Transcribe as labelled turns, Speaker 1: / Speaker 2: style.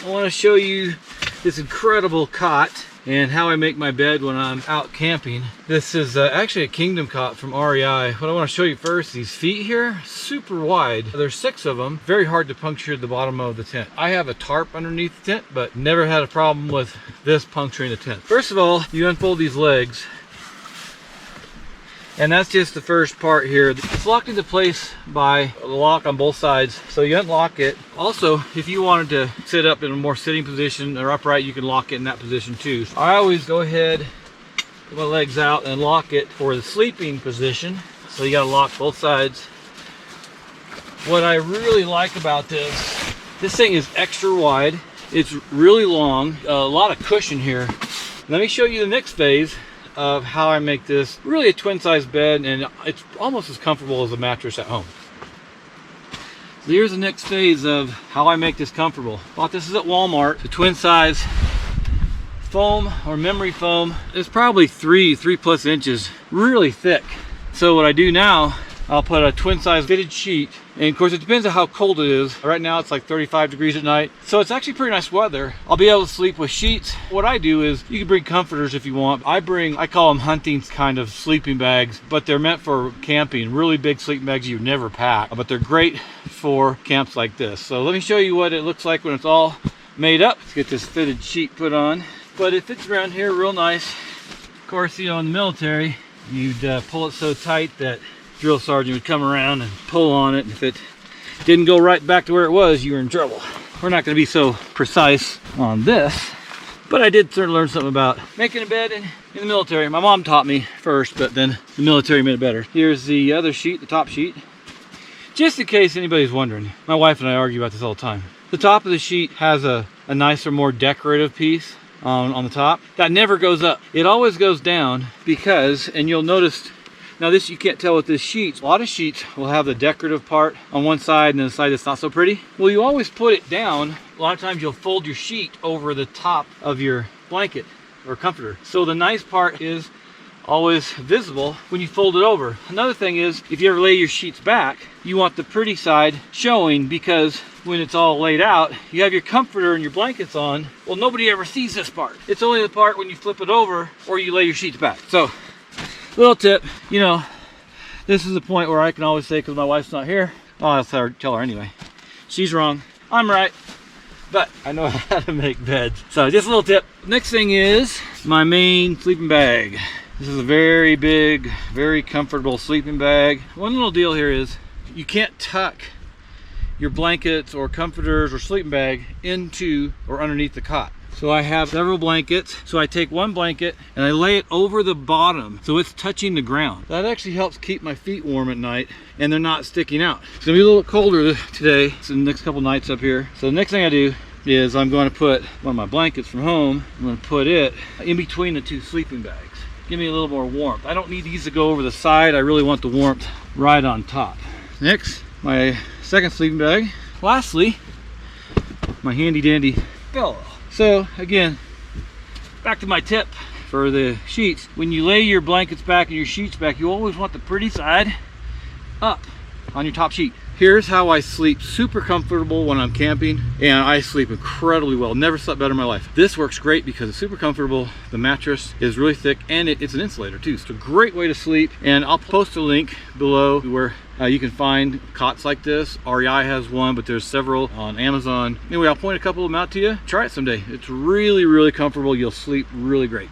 Speaker 1: I want to show you this incredible cot and how I make my bed when I'm out camping. This is actually a Kingdom Cot from REI. What I want to show you first, these feet here, super wide. There's 6 of them, very hard to puncture the bottom of the tent. I have a tarp underneath the tent, but never had a problem with this puncturing the tent. First of all, you unfold these legs, and that's just the first part here. It's locked into place by a lock on both sides, so you unlock it. Also, if you wanted to sit up in a more sitting position or upright, you can lock it in that position too. I always go ahead, put my legs out and lock it for the sleeping position. So you gotta lock both sides. What I really like about this thing is extra wide. It's really long, a lot of cushion here. Let me show you the next phase of how I make this really a twin size bed, and it's almost as comfortable as a mattress at home. So here's the next phase of how I make this comfortable. Bought this is at Walmart, the twin size foam or memory foam. It's probably 3+ inches, really thick. So what I do now, I'll put a twin size fitted sheet, and of course it depends on how cold it is. Right now it's like 35 degrees at night, so it's actually pretty nice weather. I'll be able to sleep with sheets. What I do is, you can bring comforters if you want. I call them hunting kind of sleeping bags, but they're meant for camping. Really big sleeping bags you never pack, but they're great for camps like this. So let me show you what it looks like when it's all made up. Let's get this fitted sheet put on. But it fits around here real nice. Of course, you know, in the military, you'd pull it so tight that drill sergeant would come around and pull on it, and if it didn't go right back to where it was, you were in trouble. We're not going to be so precise on this, but I did learn something about making a bed in the military. My mom taught me first, but then the military made it better. Here's the other sheet, the top sheet. Just in case anybody's wondering, my wife and I argue about this all the time. The top of the sheet has a nicer, more decorative piece on the top. That never goes up. It always goes down because, and you'll notice, now this you can't tell with this sheet. A lot of sheets will have the decorative part on one side and then the side that's not so pretty. Well, you always put it down. A lot of times you'll fold your sheet over the top of your blanket or comforter. So the nice part is always visible when you fold it over. Another thing is, if you ever lay your sheets back, you want the pretty side showing, because when it's all laid out, you have your comforter and your blankets on. Well, nobody ever sees this part. It's only the part when you flip it over or you lay your sheets back. So, little tip, you know, this is the point where I can always say, because my wife's not here, I'll tell her anyway. She's wrong, I'm right, but I know how to make beds. So just a little tip. Next thing is my main sleeping bag. This is a very big, very comfortable sleeping bag. One little deal here is you can't tuck your blankets or comforters or sleeping bag into or underneath the cot. So I have several blankets. So I take one blanket and I lay it over the bottom so it's touching the ground. That actually helps keep my feet warm at night and they're not sticking out. It's gonna be a little colder today, so the next couple nights up here. So the next thing I do is I'm going to put one of my blankets from home, I'm going to put it in between the 2 sleeping bags. Give me a little more warmth. I don't need these to go over the side. I really want the warmth right on top. Next, my second sleeping bag. Lastly, my handy dandy pillow. So again, back to my tip for the sheets. When you lay your blankets back and your sheets back, you always want the pretty side up on your top sheet. Here's how I sleep. Super comfortable when I'm camping, and I sleep incredibly well. Never slept better in my life. This works great because it's super comfortable. The mattress is really thick, and it's an insulator too. So it's a great way to sleep, and I'll post a link below where you can find cots like this. REI has one, but there's several on Amazon. Anyway, I'll point a couple of them out to you. Try it someday. It's really, really comfortable. You'll sleep really great.